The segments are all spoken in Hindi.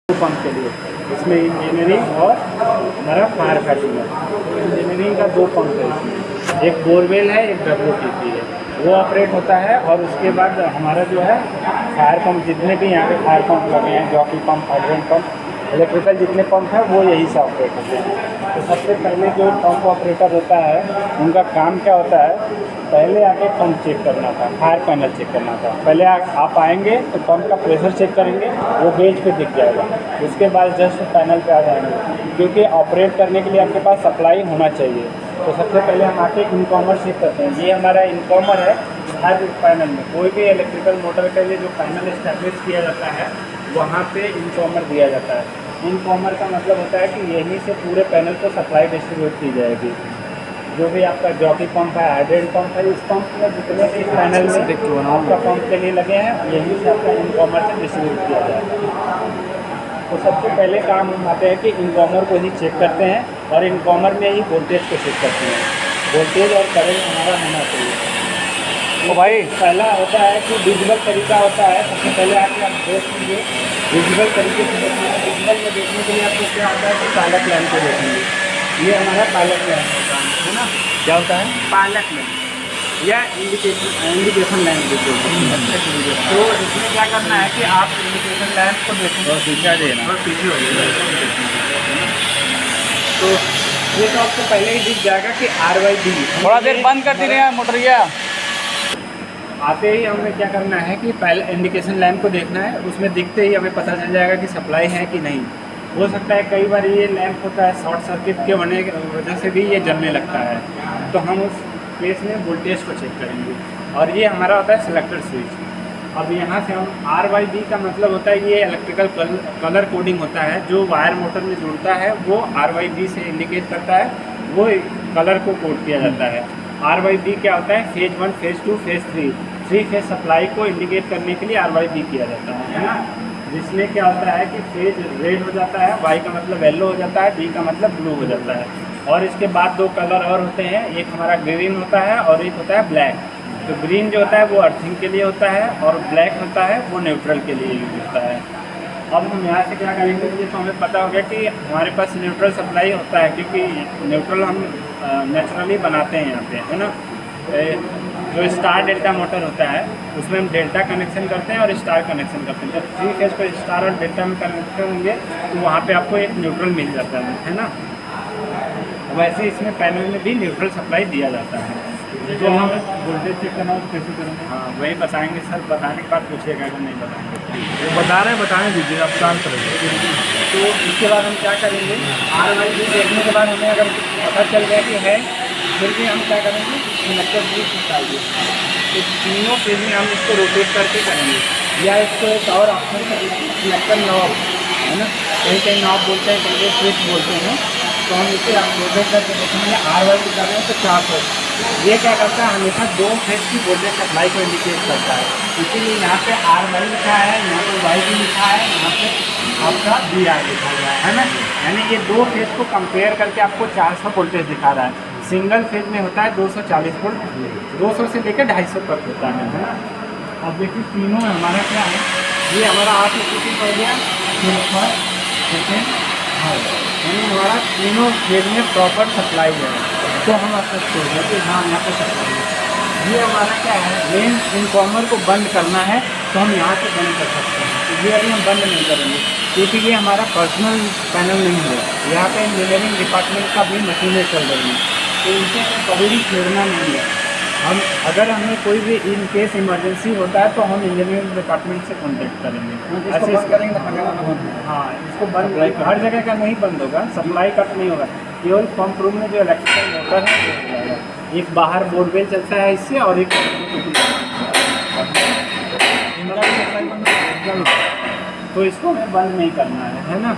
पंप के लिए इसमें इंजीनियरिंग और हमारा फायर फाइटिंग है। तो इंजीनियरिंग का 2 पंप है इसमें, एक बोरवेल है, एक WTP है, वो ऑपरेट होता है। और उसके बाद हमारा जो है फायर पंप, जितने भी यहाँ पे फायर पंप लगे हैं, jockey pump, hydrant pump, electrical जितने पंप हैं वो यही से ऑपरेट होते हैं। तो सबसे पहले जो पंप ऑपरेटर होता है उनका काम क्या होता है, पहले आके पंप चेक करना था, फायर पैनल चेक करना था। पहले आप आएंगे तो पंप का प्रेशर चेक करेंगे, वो गेज पे दिख जाएगा। उसके बाद जस्ट पैनल पे आ जाएंगे, क्योंकि ऑपरेट करने के लिए आपके पास सप्लाई होना चाहिए। तो सबसे पहले हम आके इनकॉमर चेक करते हैं। ये हमारा इनकॉमर है। हर पैनल में कोई भी इलेक्ट्रिकल मोटर के लिए जो पैनल इस्टेब्लिश किया जाता है वहाँ पे इनकॉमर दिया जाता है। इनकॉमर का मतलब होता है कि यहीं से पूरे पैनल को सप्लाई डिस्ट्रीब्यूट की जाएगी। जो भी आपका जॉकी पंप है, हाइड्रेंट पंप है, इस पंप में जितने भी पैनल में आपका पंप के लिए लगे हैं यहीं से आपका इनकॉमर से डिस्ट्रीब्यूट किया जाएगा। तो सबसे पहले काम हम आते हैं कि इनकॉमर को ही चेक करते हैं और इनकॉमर में ही वोल्टेज को चेक करते हैं। वोल्टेज और करंट हमारा होना चाहिए। तो भाई पहला होता है कि विजुअल तरीका होता है। सबसे पहले आके आप देख लीजिए, विजुअल तरीके से देखना है। विजुअल में देखने के लिए आपको क्या होता है कि पायलट लैंप को देखेंगे। ये हमारा पायलट लैंप होता है ना। क्या होता है? पायलट लैंप या इंडिकेशन लैंप भी बोलते हैं। तो इसमें क्या करना है कि आप इंडिकेशन लैंप को देखेंगे और पीछे हो जाएगा। तो ये तो आपको पहले ही दिख जाएगा कि RYB। थोड़ा देर बंद कर दीजिए मोटरिया। आते ही हमें क्या करना है कि पहले इंडिकेशन लैंप को देखना है। उसमें दिखते ही हमें पता चल जाएगा कि सप्लाई है कि नहीं। हो सकता है कई बार ये लैंप होता है शॉर्ट सर्किट के होने की वजह से भी ये जलने लगता है। तो हम उस केस में वोल्टेज को चेक करेंगे। और ये हमारा होता है सिलेक्टर स्विच। अब यहाँ से हम RYB का मतलब होता है ये इलेक्ट्रिकल कलर कोडिंग होता है। जो वायर मोटर में जुड़ता है वो RYB से इंडिकेट करता है, वो कलर को कोड किया जाता है। RYB क्या होता है, phase 1, phase 2, phase 3 phase supply को इंडिकेट करने के लिए RYB किया जाता है ना। जिसमें क्या होता है कि फेज रेड हो जाता है, Y का मतलब येलो हो जाता है, B का मतलब ब्लू हो जाता है। और इसके बाद 2 कलर और होते हैं, एक हमारा ग्रीन होता है और एक होता है ब्लैक। तो ग्रीन जो होता है वो अर्थिंग के लिए होता है और ब्लैक होता है वो न्यूट्रल के लिए यूज होता है। अब हम यहाँ से क्या करेंगे, ये तो हमें पता हो गया कि हमारे पास न्यूट्रल सप्लाई होता है, क्योंकि न्यूट्रल हम नेचुरली बनाते हैं यहाँ पे, है ना। जो स्टार डेल्टा मोटर होता है उसमें हम डेल्टा कनेक्शन करते हैं और स्टार कनेक्शन करते हैं। जब 3 फेज को स्टार और डेल्टा में कनेक्ट करेंगे तो वहाँ पे आपको एक न्यूट्रल मिल जाता है ना। वैसे इसमें पैनल में भी न्यूट्रल सप्लाई दिया जाता है। जो हम वोल्टेज चेक करना हो तो कैसे करेंगे? हाँ वही बताएंगे सर, बताने के बाद पूछिएगा अगर नहीं बताएंगे। वो बता रहे हैं, बताने दीजिए, आप शांत रहिए। तो इसके बाद हम क्या करेंगे, RYB देखने के बाद हमें अगर पता चल गया कि है, फिर भी हम क्या करेंगे, सिलेक्टर स्विच निकालिए। तो तीनों फेज में हम इसको रोटेट करके करेंगे। या इसको एक और ऑप्शन करेंगे, सिलेक्टर नॉब, है ना। कहीं कहीं नॉब बोलते हैं, कहीं कहीं स्विच बोलते हैं। तो हम इसे रोटेट करके देखेंगे। RYB कर रहे हैं तो 4 फेज, ये क्या करता है, हमेशा 2 फेज की वोल्टेज सप्लाई को इंडिकेट करता है। इसीलिए यहाँ पे RY लिखा है, यहाँ पे YB लिखा है, यहाँ पे आपका BR लिखा हुआ है ना। यानी ये 2 फेज को कंपेयर करके आपको 400 वोल्टेज दिखा रहा है। सिंगल फेज में होता है 240 वोल्ट, 200 से लेकर 250 तक होता है ना। अब देखिए तीनों में हमारा क्या है, ये हमारा आप हो गया, सेकेंड, यानी हमारा तीनों फेज में प्रॉपर सप्लाई है। तो हम आपको सोचें कि हाँ यहाँ पर सप्लाई है। ये हमारा क्या है, मेन इनकॉमर को बंद करना है तो हम यहाँ से बंद कर सकते हैं। तो ये अभी हम बंद नहीं करेंगे क्योंकि ये हमारा पर्सनल पैनल नहीं है। यहाँ पे इंजीनियरिंग डिपार्टमेंट का भी मशीनें चल रही हैं, तो इनसे हमें कभी भी छेड़ना नहीं है। हम अगर हमें कोई भी इन केस इमरजेंसी होता है तो हम इंजीनियरिंग डिपार्टमेंट से कॉन्टेक्ट करेंगे। ऐसे बंद करेंगे तो हाँ, इसको बंद हर जगह का नहीं बंद होगा, सप्लाई कट नहीं होगा। केवल पंप रूम में जो इलेक्ट्रिकल मोटर है वो हो जाएगा। एक बाहर बोरवेल चलता है इससे और एक तो इसको हमें बंद नहीं करना है ना।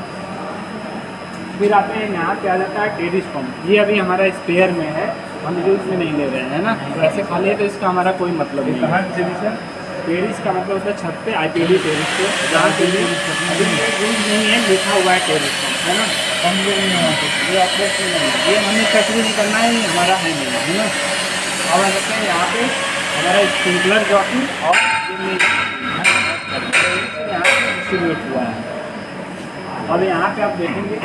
फिर आते हैं यहाँ पे आ जाता है टेरिस पंप। ये अभी हमारा स्पेयर में है, हम यूज में नहीं ले रहे हैं ना। तो ऐसे खाली है तो इसका हमारा कोई मतलब नहीं। कहाँ टेरिस है? टेरिस का मतलब होता है छत पे, IPD टेरिस पे, जहाँ पे भी यूज नहीं है लिखा हुआ है टेरिस पंप, है ना। ये ऑपरेशन नहीं है, ये हमें फैक्ट्री में करना है, ये हमारा है नहीं, है ना। अब आ जाते हैं यहाँ पे हमारा स्प्रिंकलर जॉकी और यहाँ डिस्ट्रीब्यूट हुआ है। और यहाँ पे आप देखेंगे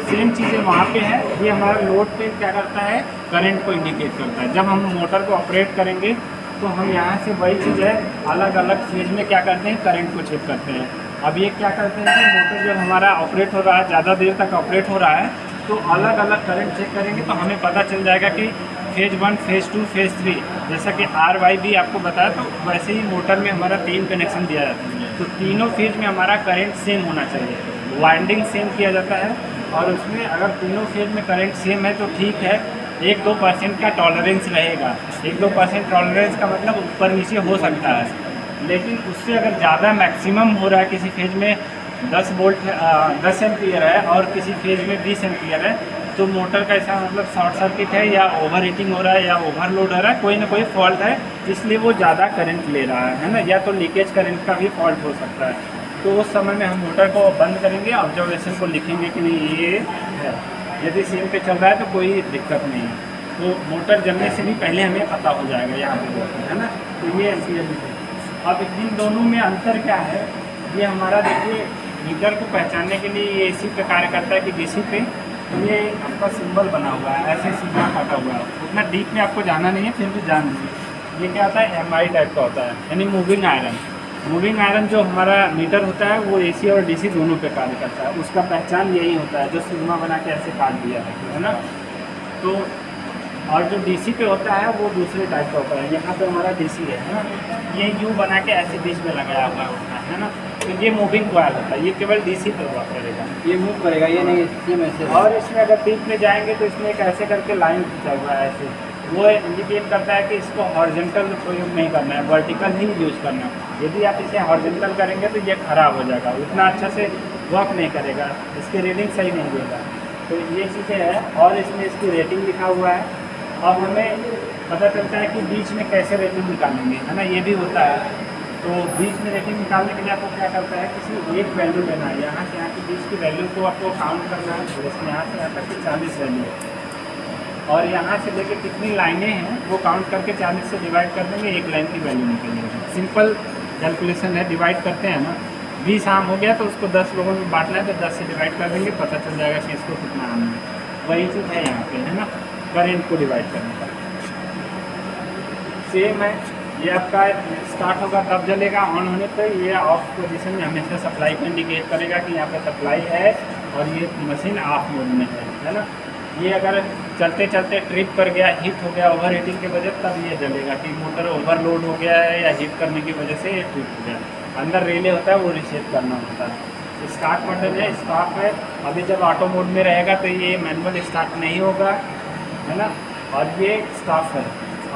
सेम चीज़ें वहाँ पे है। ये हमारा लोड पे क्या करता है, करंट को इंडिकेट करता है। जब हम मोटर को ऑपरेट करेंगे तो हम यहाँ से वही चीज़ है, अलग अलग फेज में क्या करते हैं, करंट को चेक करते हैं। अब ये क्या करते हैं कि मोटर जब हमारा ऑपरेट हो रहा है, ज़्यादा देर तक ऑपरेट हो रहा है, तो अलग अलग करंट चेक करेंगे तो हमें पता चल जाएगा कि फेज़ 1, फेज़ 2, फेज़ 3, जैसा कि RYB आपको बताया, तो वैसे ही मोटर में हमारा 3 कनेक्शन दिया जाता है। तो तीनों फेज में हमारा करंट सेम होना चाहिए, वाइंडिंग सेम किया जाता है। और उसमें अगर तीनों फेज में करंट सेम है तो ठीक है, 1-2% का टॉलरेंस रहेगा। 1-2% टॉलरेंस का मतलब ऊपर नीचे हो सकता है, लेकिन उससे अगर ज़्यादा मैक्सिमम हो रहा है, किसी फेज में 10 वोल्ट 10 एम्पियर है और किसी फेज में 20 एम्पियर है, तो मोटर का ऐसा मतलब शॉर्ट सर्किट है या ओवर हीटिंग हो रहा है या ओवरलोड हो रहा है, कोई ना कोई फॉल्ट है, इसलिए वो ज़्यादा करंट ले रहा है ना। या तो लीकेज करंट का भी फॉल्ट हो सकता है। तो उस समय में हम मोटर को बंद करेंगे, ऑब्जर्वेशन को लिखेंगे कि नहीं ये है। यदि सेम पे चल रहा है तो कोई दिक्कत नहीं है, तो मोटर जलने से भी पहले हमें पता हो जाएगा यहाँ पे, है ना। तो ये एम्पियर है। अब इन दोनों में अंतर क्या है, ये हमारा देखिए मीटर को पहचानने के लिए ये AC पे कार्य करता है कि DC पे ये आपका सिंबल बना हुआ है, ऐसे सीधा काटा हुआ है। उतना डीप में आपको जाना नहीं है, फिर भी जान लीजिए। ये क्या होता है, MI टाइप का होता है, यानी मूविंग आयरन। मूविंग आयरन जो हमारा मीटर होता है वो AC और DC दोनों पे कार्य करता है। उसका पहचान यही होता है, जो सिग्मा बना के ऐसे काट दिया है ना। तो और जो DC पे होता है वो दूसरे टाइप का होता है। यहाँ पे हमारा DC है ना, ये U बना के ऐसे बीच में लगाया हुआ होता है ना। तो ये मूविंग कॉइल होता है, ये केवल DC पे वर्क करेगा, ये मूव करेगा, ये नहीं सेम ऐसे। और इसमें अगर डीप में जाएंगे तो इसमें एक ऐसे करके लाइन खींचा हुआ है ऐसे, वो इंडिकेट करता है कि इसको हॉरिजॉन्टल प्रयोग नहीं करना है, वर्टिकल ही यूज़ करना है। यदि आप इसे हॉरिजॉन्टल करेंगे तो ये ख़राब हो जाएगा, उतना अच्छा से वर्क नहीं करेगा, इसकी रीडिंग सही नहीं देगा। तो ये चीज़ें हैं, और इसमें इसकी रेटिंग लिखा हुआ है। अब हमें पता चलता है कि बीच में कैसे रेटिंग निकालेंगे, है ना, ये भी होता है। तो बीच में रेटिंग निकालने के लिए आपको क्या करता है, किसी एक वैल्यू लेना है, यहाँ से यहाँ के बीच की वैल्यू को आपको काउंट करना है। जैसे यहाँ से यहाँ तक की 40 वैल्यू है, और यहाँ से लेके कितनी लाइनें हैं वो काउंट करके 40 से डिवाइड कर देंगे, एक लाइन की वैल्यू निकलेगी। सिंपल कैलकुलेशन है, डिवाइड करते हैं ना। 20 आम हो गया तो उसको 10 लोगों में बांटना है, तो 10 से डिवाइड कर देंगे, पता चल जाएगा कि इसको कितना आम है। वही चीज़ है यहाँ पे, है ना, करंट को डिवाइड करने का सेम है। ये आपका स्टार्ट होगा तब जलेगा, ऑन होने पर ये ऑफ पोजीशन में हमेशा सप्लाई को इंडिकेट करेगा कि यहाँ पे सप्लाई है और ये मशीन ऑफ मोड में है ना। ये अगर चलते चलते ट्रिप कर गया, हीट हो गया ओवर हीटिंग की वजह, तब ये जलेगा कि मोटर ओवरलोड हो गया है या हीट करने की वजह से ये ट्रिप हो गया। अंदर रिले होता है वो रीसेट करना होता है। स्टार्ट बटन है, स्टॉप है। अभी जब ऑटो मोड में रहेगा तो ये मैनुअल स्टार्ट नहीं होगा, है ना, और ये स्टॉप है।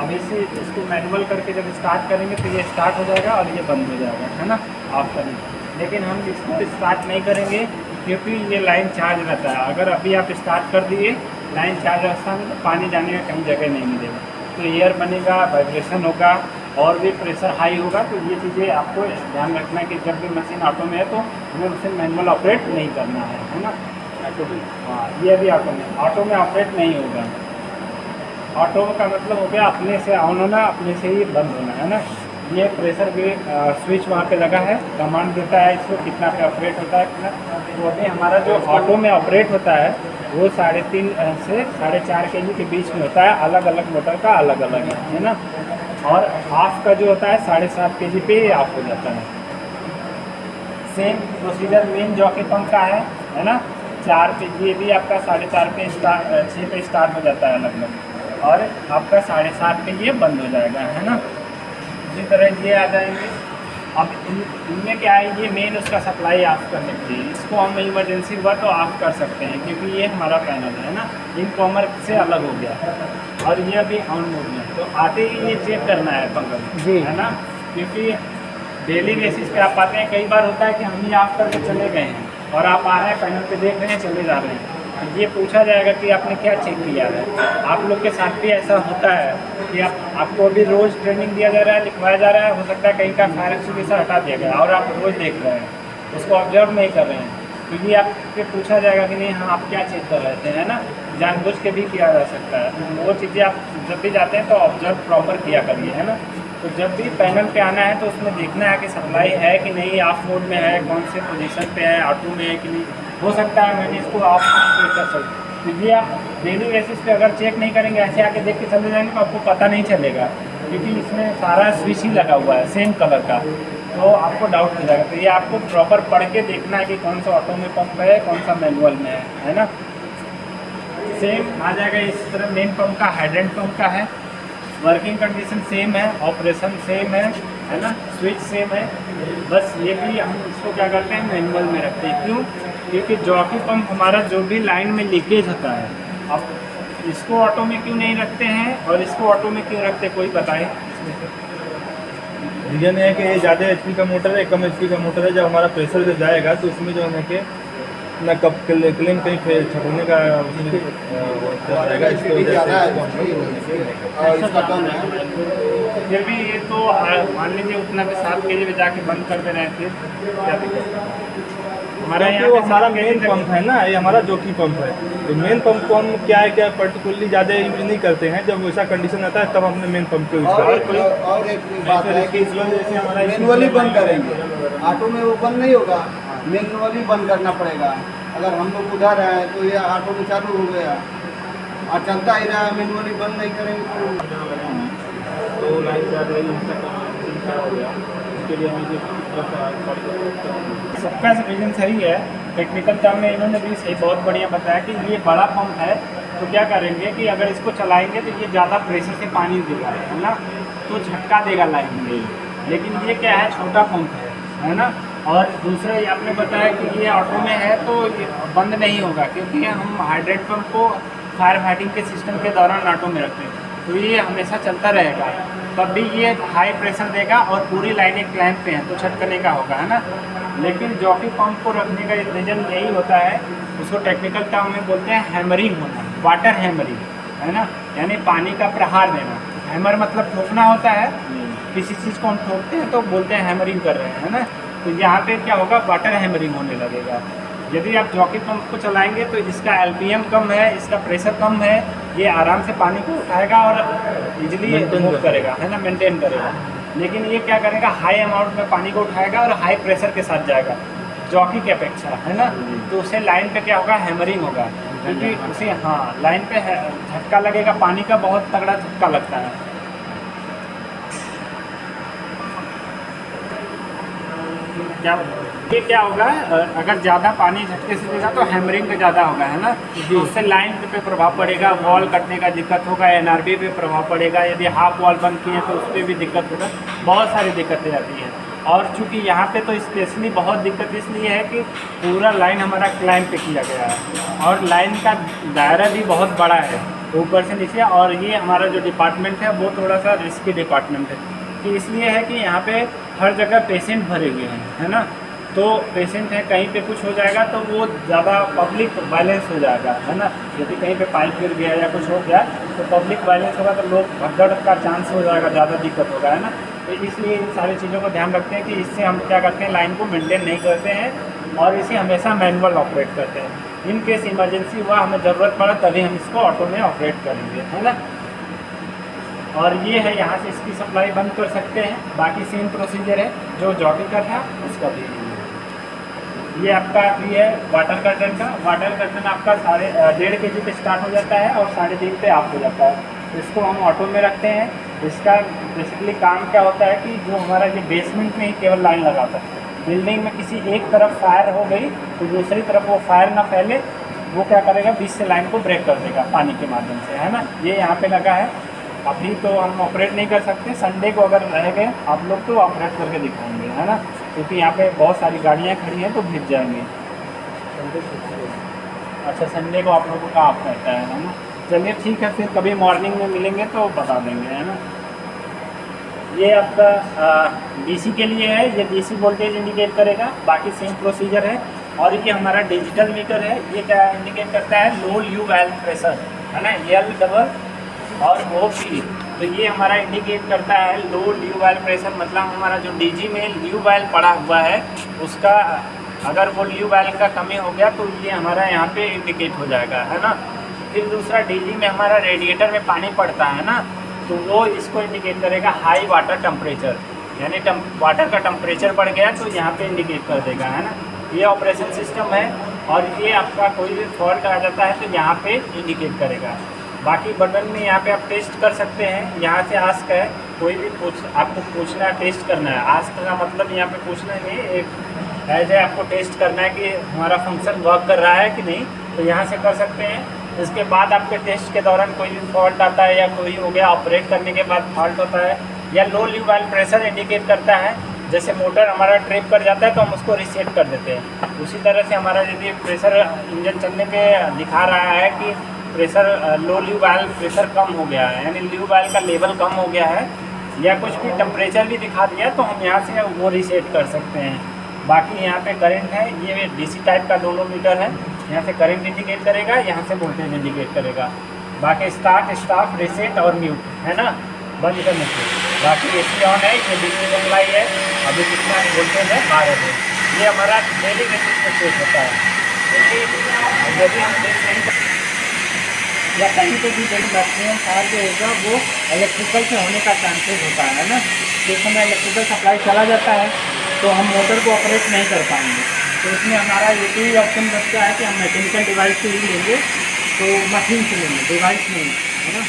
अभी से इसको मैनुअल करके जब स्टार्ट करेंगे तो ये स्टार्ट हो जाएगा और ये बंद हो जाएगा, है ना, ऑफ करेंगे। लेकिन हम इसको स्टार्ट नहीं करेंगे क्योंकि ये लाइन चार्ज रहता है। अगर अभी आप स्टार्ट कर दिए लाइन चार्ज अवस्था में तो पानी जाने का कहीं जगह नहीं मिलेगा, तो एयर बनेगा, वाइब्रेशन होगा और भी प्रेशर हाई होगा। तो ये चीज़ें आपको ध्यान रखना है कि जब भी मशीन ऑटो में है तो हमें उसे मैनुअल ऑपरेट नहीं करना है ना। ऑटो में, हाँ, ये भी ऑटो में ऑपरेट नहीं होगा। ऑटो का मतलब हो गया अपने से ऑन होना, अपने से ही बंद होना, है ना। ये प्रेशर के स्विच वहाँ पे लगा है, कमांड देता है इसको कितना पे ऑपरेट होता है कितना। तो अभी हमारा जो ऑटो में ऑपरेट होता है वो 3.5 से 4.5 kg के बीच में होता है। अलग अलग मोटर का अलग अलग है ना। और हाफ का जो होता है 7.5 kg पे ऑफ हो जाता है। Same procedure main jockey pump का है ना। 4 पे ये भी आपका 4.5 पे 6 पे स्टार्ट हो जाता है लगभग, और आपका 7.5 पे ये बंद हो जाएगा, है ना। इसी तरह ये आ जाएंगे। अब इनमें क्या है, ये मेन उसका सप्लाई ऑफ करने के लिए, इसको हम इमरजेंसी हुआ तो ऑफ कर सकते हैं क्योंकि ये हमारा पैनल है ना, इनकॉमर से अलग हो गया। और ये अभी ऑन मोड में, तो आते ही ये चेक करना है पंकज जी, है ना, क्योंकि डेली बेसिस पे आप पाते हैं कई बार होता है कि हम ही ऑफ करके चले गए हैं और आप आ रहे हैं पैनल पे देख रहे हैं चले जा रहे हैं, ये पूछा जाएगा कि आपने क्या चेक किया है। आप लोग के साथ भी ऐसा होता है कि आपको अभी रोज़ ट्रेनिंग दिया जा रहा है, लिखवाया जा रहा है, हो सकता है कहीं का फायर एक्सटिंग्विशर हटा दिया गया और आप रोज़ देख रहे हैं, उसको ऑब्जर्व नहीं कर रहे हैं, तो ये आपसे पूछा जाएगा कि नहीं हाँ आप क्या चेक कर रहे थे, है ना। जानबूझ के भी किया जा सकता है, वो चीज़ें आप जब भी जाते हैं तो ऑब्जर्व प्रॉपर किया करिए, है ना। तो जब भी पैनल पे आना है तो उसमें देखना है कि सप्लाई है कि नहीं, ऑफ मोड में है, कौन से पोजीशन पे है, ऑटो में है कि नहीं, हो सकता है मैंने इसको ऑफ कर सकूँ। तो ये आप डेली बेसिस पे अगर चेक नहीं करेंगे, ऐसे आके देख के चले जाएंगे तो आपको पता नहीं चलेगा, क्योंकि इसमें सारा स्विच ही लगा हुआ है सेम कलर का, तो आपको डाउट हो जाएगा। तो ये आपको प्रॉपर पढ़ के देखना है कि कौन सा ऑटो में पंप है, कौन सा मैनुअल में है ना। सेम आ जाएगा इस तरह मेन पंप का, हाइड्रेंट पंप का है, वर्किंग कंडीशन सेम है, ऑपरेशन सेम है ना, स्विच सेम है। बस ये भी हम इसको क्या करते हैं, मैनुअल में रखते हैं। क्यों? क्योंकि जॉकी पंप हमारा जो भी लाइन में लीकेज होता है, अब इसको ऑटो में क्यों नहीं रखते हैं और इसको ऑटो में क्यों रखते हैं, कोई बताए? रीजन है कि ये ज़्यादा HP का मोटर है, कम HP का मोटर है। जब हमारा प्रेशर जो जाएगा तो उसमें जो है कि ना कब क्लेम कहीं फिर छटने का रहेगा, इसकी वजह से। और इसका कम है। फिर भी ये तो मान लीजिए उतना भी 7 kg में जाके बंद कर दे रहे हैं, फिर क्या दिक्कत है? हमारा क्योंकि यहाँ वो पे हमारा 7 मेन kg पंप है ना, ये हमारा जॉकी पंप है। तो मेन पंप को हम क्या है क्या पर्टिकुलरली ज़्यादा यूज नहीं करते हैं। जब वैसा कंडीशन आता है तब हमने मेन पंप को यूज और करते हैं। और एक बात है कि इसको मैनुअली बंद करेंगे, ऑटो में वो बंद नहीं होगा, मैनुअली बंद करना पड़ेगा। अगर हम लोग उधर हैं तो ये ऑटो में चालू हो गया और चलता ही रहा, मैनुअली बंद नहीं करेंगे तो लाइन जा रही है, उसके लिए हमें सबका रीजन सही है। टेक्निकल टर्म में इन्होंने भी सही बहुत बढ़िया बताया कि ये बड़ा पंप है, तो क्या करेंगे कि अगर इसको चलाएंगे तो ये ज़्यादा प्रेशर से पानी देगा, है ना, तो झटका देगा लाइन में। लेकिन ये क्या है, छोटा पंप है ना। और दूसरा ये आपने बताया कि ये ऑटो में है तो ये बंद नहीं होगा, क्योंकि हम हाइड्रेट पंप को फायर फाइटिंग के सिस्टम के दौरान ऑटो में रखते हैं, तो ये हमेशा चलता रहेगा। तब भी ये हाई प्रेशर देगा और पूरी लाइनें क्लैंप पे हैं तो छटकने का होगा, है ना। लेकिन जॉकी पंप को रखने का रीज़न यही होता है, उसको टेक्निकल टर्म में बोलते हैं हैमरिंग होना, वाटर हैमरिंग, है ना, यानी पानी का प्रहार देना। हैमर मतलब ठोकना होता है, किसी चीज़ को हम ठोकते हैं तो बोलते हैं हैमरिंग कर रहे हैं, है ना। तो यहाँ पे क्या होगा, वाटर हैमरिंग होने लगेगा। यदि आप जॉकी पंप को चलाएंगे तो इसका LPM कम है, इसका प्रेशर कम है, ये आराम से पानी को उठाएगा और इजीली मूव करेगा, है ना, मेंटेन करेगा। लेकिन ये क्या करेगा, हाई अमाउंट में पानी को उठाएगा और हाई प्रेशर के साथ जाएगा जॉकी की अपेक्षा, है ना। तो उसे लाइन पे क्या होगा, हैमरिंग होगा, क्योंकि उसे हाँ लाइन पे झटका लगेगा, पानी का बहुत तगड़ा झटका लगता है। क्या होगा, अगर ज़्यादा पानी झटके से देगा तो हैमरिंग का ज़्यादा होगा, है ना, तो उससे लाइन पे प्रभाव पड़ेगा, वॉल कटने का दिक्कत होगा, NRB पे प्रभाव पड़ेगा, यदि हाफ वॉल बंद किए तो उस पर भी दिक्कत होगा, बहुत सारी दिक्कतें आती हैं। और चूँकि यहाँ पे तो स्पेशली बहुत दिक्कत इसलिए है कि पूरा लाइन हमारा क्लाइंब पे किया गया है और लाइन का दायरा भी बहुत बड़ा है ऊपर से नीचे, और ये हमारा जो डिपार्टमेंट है वो थोड़ा सा रिस्की डिपार्टमेंट है, कि इसलिए है कि यहाँ पे हर जगह पेशेंट भरे हुए हैं, है ना। तो पेशेंट है, कहीं पे कुछ हो जाएगा तो वो ज़्यादा पब्लिक वायलेंस हो जाएगा, है ना। यदि कहीं पे पाइप गिर गया या कुछ हो गया तो पब्लिक वायलेंस होगा तो लोग भगदड़ का चांस हो जाएगा, ज़्यादा दिक्कत होगा, है ना। तो इसलिए इन सारी चीज़ों को ध्यान रखते हैं कि इससे हम क्या करते हैं, लाइन को मेंटेन नहीं करते हैं और इसे हमेशा मैनुअल ऑपरेट करते हैं। इन केस इमरजेंसी हुआ, हमें ज़रूरत पड़ा तभी हम इसको ऑटो में ऑपरेट करेंगे, है ना। और ये है, यहाँ से इसकी सप्लाई बंद कर सकते हैं। बाकी सेम प्रोसीजर है जो जॉकी का था उसका भी। ये आपका भी है वाटर कर्टन का। वाटर कर्टन आपका 1.5 kg पे स्टार्ट हो जाता है और 3.5 पे ऑफ हो जाता है। इसको हम ऑटो में रखते हैं। इसका बेसिकली काम क्या होता है कि जो हमारा ये बेसमेंट में ही केवल लाइन लगाता है, बिल्डिंग में किसी एक तरफ फायर हो गई तो दूसरी तरफ वो फायर ना फैले, वो क्या करेगा, बीच से लाइन को ब्रेक कर देगा पानी के माध्यम से, है ना। ये यहाँ पे लगा है। अभी तो हम ऑपरेट नहीं कर सकते, संडे को अगर रह गए आप लोग तो ऑपरेट करके दिखाएंगे, है ना, क्योंकि यहाँ पे बहुत सारी गाड़ियाँ खड़ी हैं तो भिज जाएंगे। अच्छा, संडे को आप लोगों का ऑफ रहता है ना। चलिए ठीक है, फिर कभी मॉर्निंग में मिलेंगे तो बता देंगे, है ना। ये आपका DC के लिए है, ये DC वोल्टेज इंडिकेट करेगा, बाकी सेम प्रोसीजर है। और ये हमारा डिजिटल मीटर है, ये क्या इंडिकेट करता है, लो ल्यू वाल्व प्रेशर, है ना, L डबल और OP। तो ये हमारा इंडिकेट करता है लो ल्यू वाल्व प्रेशर, मतलब हमारा जो DG में ल्यू वाल्व पड़ा हुआ है उसका अगर वो ल्यू वाल्व का कमी हो गया तो ये हमारा यहाँ पे इंडिकेट हो जाएगा, है ना। फिर दूसरा DG में हमारा रेडिएटर में पानी पड़ता है ना, तो वो इसको इंडिकेट करेगा हाई वाटर टेम्परेचर, यानी वाटर का टेम्परेचर बढ़ गया तो यहाँ पे इंडिकेट कर देगा, है ना। ये ऑपरेशन सिस्टम है। और ये आपका कोई भी फॉल्ट आ जाता है तो यहाँ पे इंडिकेट करेगा। बाकी बटन में यहाँ पे आप टेस्ट कर सकते हैं। यहाँ से आस्क है, कोई भी आपको पूछना है, टेस्ट करना है। आस्क का मतलब यहाँ पे पूछना नहीं, एक ऐसे आपको टेस्ट करना है कि हमारा फंक्शन वर्क कर रहा है कि नहीं, तो यहाँ से कर सकते हैं। इसके बाद आपके टेस्ट के दौरान कोई भी फॉल्ट आता है या कोई हो गया ऑपरेट करने के बाद फॉल्ट होता है या लो लीव वाइल प्रेशर इंडिकेट करता है, जैसे मोटर हमारा ट्रिप कर जाता है तो हम उसको रीसेट कर देते हैं। उसी तरह से हमारा यदि प्रेशर इंजन चलने पे दिखा रहा है कि प्रेशर लो लीव वाइल प्रेशर कम हो गया है, यानी लीव वाइल का लेवल कम हो गया है, या कुछ भी टेम्परेचर भी दिखा दिया तो हम यहाँ से वो रीसेट कर सकते हैं। बाकी यहाँ पे करंट है, ये डीसी टाइप का दोनों मीटर है। यहाँ से करंट इंडिकेट करेगा, यहाँ से वोल्टेज इंडिकेट करेगा। बाकी स्टार्ट, स्टॉप, रीसेट और म्यूट है ना, बंद करने से। बाकी एसी ऑन है, ये डीसी सप्लाई है, अभी कितना वोल्टेज है 12 है। ये हमारा डेली बेसिस पे चेक होता है, क्योंकि यदि हम चेक नहीं कर या कहीं पे भी बड़ी मैक्सिमम फायर जो होगा वो इलेक्ट्रिकल से होने का चांसेस होता है ना। जिस समय इलेक्ट्रिकल सप्लाई चला जाता है तो हम मोटर को ऑपरेट नहीं कर पाएंगे, तो इसमें हमारा एक ही ऑप्शन बचता है कि हम मैकेनिकल डिवाइस से ही लेंगे, तो मशीन से लेंगे, डिवाइस नहीं, है ना।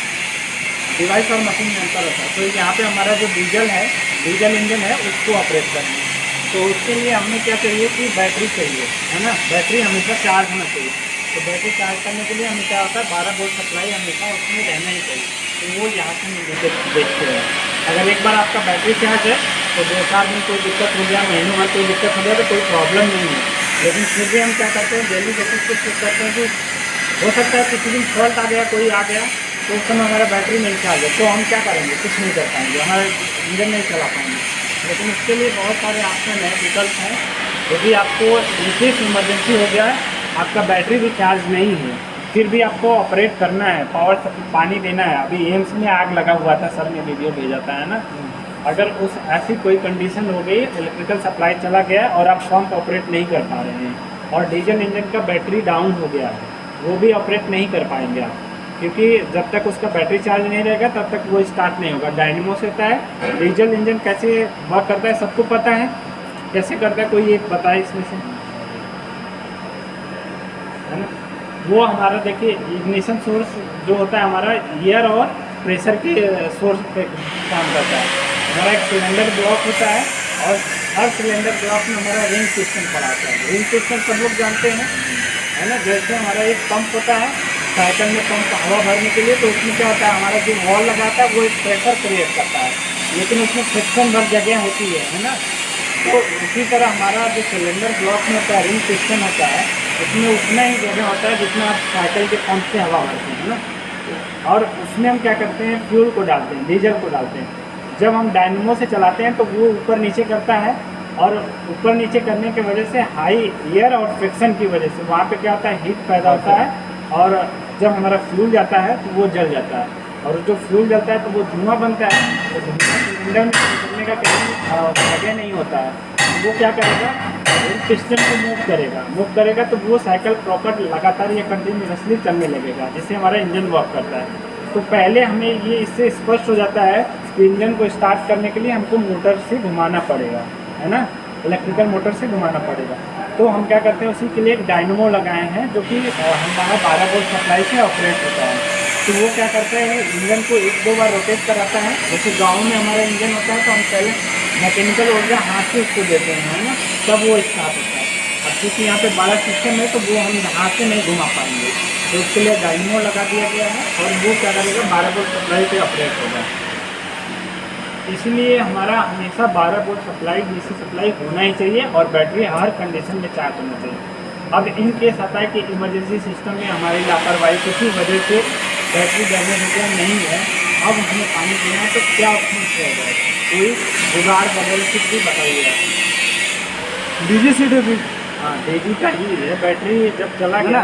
डिवाइस और मशीन में अंतर होता है। तो यहाँ पे हमारा जो डीजल इंजन है उसको ऑपरेट करना है, तो उसके लिए हमें क्या चाहिए कि बैटरी चाहिए, है ना। बैटरी हमेशा चार्ज होना चाहिए, तो बैटरी चार्ज करने के लिए हमें क्या होता है 12 वोल्ट सप्लाई हमेशा उसमें रहना ही चाहिए। तो वो यहाँ से हम देखते हैं। अगर एक बार आपका बैटरी चार्ज है तो 2-4 दिन कोई दिक्कत हो गया, महीनों भर कोई दिक्कत हो गया तो कोई प्रॉब्लम नहीं है। लेकिन फिर भी हम क्या करते हैं, डेली बेसिस पे चेक करते हैं कि हो सकता है किसी दिन फॉल्ट आ गया, कोई आ गया, तो उस समय हमारा बैटरी नहीं चार्ज है, तो हम क्या करेंगे, कुछ नहीं कर पाएंगे, हमारा इंजन नहीं चला पाएंगे। लेकिन उसके लिए बहुत सारे ऑप्शन हैं, विकल्प हैं। यदि आपको विशेष इमरजेंसी हो गया है, आपका बैटरी भी चार्ज नहीं है, फिर भी आपको ऑपरेट करना है, पावर पानी देना है। अभी एम्स में आग लगा हुआ था, सर ने वीडियो भेजा था, है ना। अगर उस ऐसी कोई कंडीशन हो गई, इलेक्ट्रिकल सप्लाई चला गया और आप पंप ऑपरेट नहीं कर पा रहे हैं और डीजल इंजन का बैटरी डाउन हो गया है, वो भी ऑपरेट नहीं कर पाएंगे आप, क्योंकि जब तक उसका बैटरी चार्ज नहीं रहेगा तब तक वो स्टार्ट नहीं होगा। डायनेमो से होता है। डीजल इंजन कैसे वर्क करता है सबको पता है, कैसे करता है, कोई एक बताए इसमें से, है ना। वो हमारा देखिए इग्निशन सोर्स जो होता है हमारा एयर और प्रेशर के सोर्स पे काम करता है। हमारा एक सिलेंडर ब्लॉक होता है और हर सिलेंडर ब्लॉक में हमारा रिंग सिस्टम पड़ा होता है। रिंग सिस्टम सब लोग जानते हैं, है ना। जैसे हमारा एक पंप होता है साइकिल में, पंप हवा भरने के लिए, तो उसमें क्या होता है, हमारा जो वॉल लगाता है वो एक प्रेशर क्रिएट करता है, लेकिन उसमें फ्रिक्शन भर जगह होती है ना। तो उसी तरह हमारा जो सिलेंडर ब्लॉक में होता है, रिंग सिस्टम होता है, उसमें उतना ही जगह होता है जितना आप साइकिल के पंप से हवा भरते हैं ना। और उसमें हम क्या करते हैं, फ्यूल को डालते हैं, डीजल को डालते हैं। जब हम डायनेमो से चलाते हैं तो वो ऊपर नीचे करता है, और ऊपर नीचे करने की वजह से हाई एयर और फ्रिक्शन की वजह से वहाँ पे क्या होता है, हीट पैदा होता है, और जब हमारा फ्यूल जाता है तो वो जल जाता है, और जो फ्यूल जलता है तो वो धुआं बनता है। तो धुआं सिलेंडर में निकलने का कहीं जगह नहीं होता है, तो वो क्या करेगा, पिस्टन को मूव करेगा तो वो साइकिल प्रॉपर लगातार या कंटिन्यूसली चलने लगेगा, जिससे हमारा इंजन वर्क करता है। तो पहले हमें ये इससे स्पष्ट हो जाता है कि इंजन को स्टार्ट करने के लिए हमको मोटर से घुमाना पड़ेगा, है ना, इलेक्ट्रिकल मोटर से घुमाना पड़ेगा। तो हम क्या करते हैं, उसी के लिए एक डायनेमो लगाए हैं जो कि हमारा 12 वोल्ट सप्लाई से ऑपरेट होता है। तो वो क्या करता है, इंजन को 1-2 बार रोटेट कराता है। जैसे गाँव में हमारा इंजन होता है तो हम पहले मैकेनिकल ऊर्जा हाथ से उसको देते हैं, है ना, तब वो स्टार्ट होता है। अब क्योंकि यहाँ पे बड़ा सिस्टम है तो वो हम हाथ से नहीं घुमा पाएंगे, तो उसके लिए डायनेमो लगा दिया गया है, और वो क्या करेगा, 12 वोल्ट सप्लाई पे ऑपरेट होगा। इसलिए हमारा हमेशा 12 वोल्ट सप्लाई, डीसी सप्लाई होना ही चाहिए, और बैटरी हर कंडीशन में चार्ज होना चाहिए। अब इन केस आता है कि इमरजेंसी सिस्टम में हमारी लापरवाही किसी वजह से बैटरी डैमेज हो गया नहीं है, अब हमें पानी पीना है, तो क्या ऑप्शन रहेगा, कोई जुगाड़ बदल कुछ भी बताइए। डीजी सीट भी, हाँ, डीजी का ही है। बैटरी जब चला गया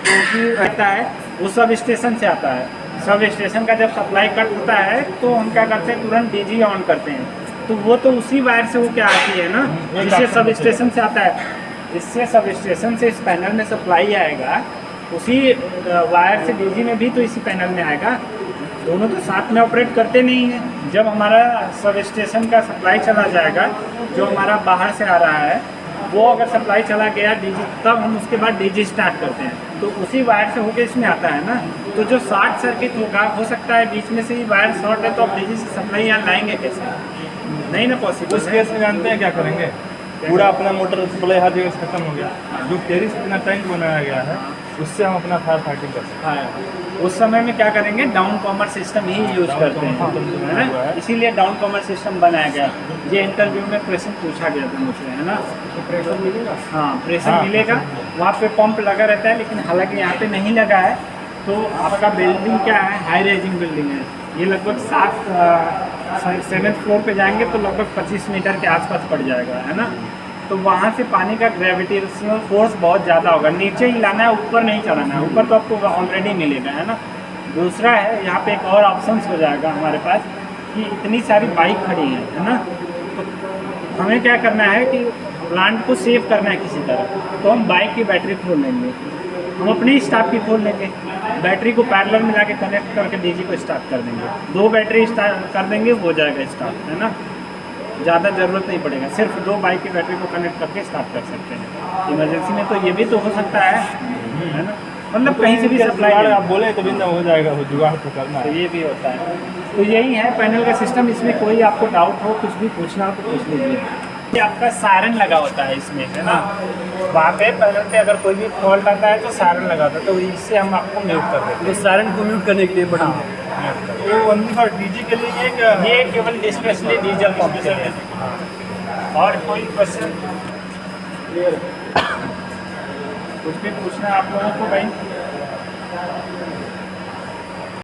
तो रहता है, वो सब स्टेशन से आता है। सब स्टेशन का जब सप्लाई कट होता है तो हम क्या करते हैं, तुरंत डीजी ऑन करते हैं, तो वो तो उसी वायर से वो क्या आती है ना, जिससे सब स्टेशन से आता है। इससे सब स्टेशन से इस पैनल में सप्लाई आएगा, उसी वायर से डीजी में भी तो इसी पैनल में आएगा। दोनों तो साथ में ऑपरेट करते नहीं हैं। जब हमारा सब स्टेशन का सप्लाई चला जाएगा, जो हमारा बाहर से आ रहा है, वो अगर सप्लाई चला गया डीजी, तब हम उसके बाद डीजी स्टार्ट करते हैं, तो उसी वायर से होके इसमें आता है ना। तो जो शॉर्ट सर्किट होगा, हो सकता है बीच में से ही वायर शॉर्ट है, तो आप डीजी से सप्लाई यहाँ लाएंगे कैसे? नहीं ना पॉसिबल। उस केस में जानते हैं क्या करेंगे, पूरा अपना मोटर सप्लाई हर जगह से खत्म हो गया, जो टेरिस अपना टैंक बनाया गया है उससे हम अपना फायर फाइटिंग कर सकते हैं। हाँ, उस समय में क्या करेंगे, डाउन कॉमर सिस्टम ही यूज करते हैं, है ना। इसीलिए डाउन कॉमर सिस्टम बनाया गया। ये इंटरव्यू में क्वेश्चन पूछा गया था मुझसे, है ना। तो प्रेशर मिलेगा। हाँ, प्रेशर मिलेगा। वहाँ पे पंप लगा रहता है, लेकिन हालांकि यहाँ पे नहीं लगा है। तो आपका बिल्डिंग क्या है, हाई रेजिंग बिल्डिंग है। ये लगभग 7th फ्लोर पे जाएंगे तो लगभग 25 मीटर के आसपास पड़ जाएगा, है ना। तो वहाँ से पानी का ग्रेविटेशनल फोर्स बहुत ज़्यादा होगा, नीचे ही लाना है, ऊपर नहीं चढ़ाना है। ऊपर तो आपको ऑलरेडी मिलेगा, है ना। दूसरा है, यहाँ पे एक और ऑप्शन हो जाएगा हमारे पास कि इतनी सारी बाइक खड़ी हैं, है ना। तो हमें क्या करना है कि प्लांट को सेव करना है किसी तरह, तो हम बाइक की बैटरी खोल लेंगे, हम अपने स्टाफ की खोल लेंगे, बैटरी को पैरेलल मिला के कनेक्ट करके डीजी को स्टार्ट कर देंगे। 2 बैटरी स्टार्ट कर देंगे, हो जाएगा स्टार्ट, है ना। ज़्यादा ज़रूरत नहीं पड़ेगा, सिर्फ 2 बाइक की बैटरी को कनेक्ट करके स्टार्ट कर सकते हैं। इमरजेंसी में तो ये भी तो हो सकता है ना। मतलब कहीं से भी सप्लाई आप बोले तो बिंदा हो जाएगा, वो जुगाड़ तो करना तो है। ये भी होता है। तो यही है पैनल का सिस्टम। इसमें कोई आपको डाउट हो, कुछ भी पूछना हो तो पूछ लीजिए। ये आपका सायरन लगा होता है इसमें, है ना। वहाँ पे पैनल पे अगर कोई भी फॉल्ट आता है तो सायरन लगा होता है, तो इससे हम आपको म्यूट कर देते हैं। तो सायरन को म्यूट करने के लिए बटन है। वो ओनली फॉर डीजी के लिए ये क्या? ये केवल स्पेशली डीजल पंप के लिए। और कोई क्वेश्चन कुछ भी पूछना है आप लोगों को भाई?